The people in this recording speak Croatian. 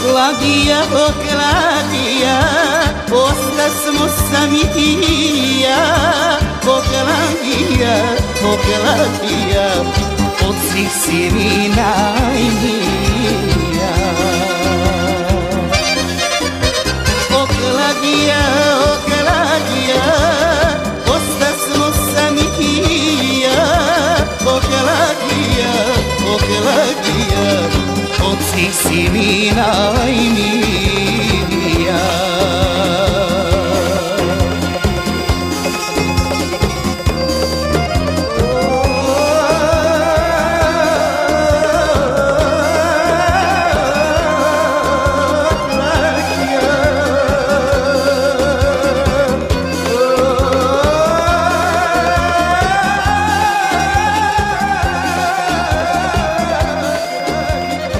Claudia, oh Claudia, posta smo sami ti i ja. Oh Claudia, oh Claudia, od svih si mi najmilija. Oh Claudia, posta smo sami ti i ja. Oh Claudia, od svih si mi najmilija.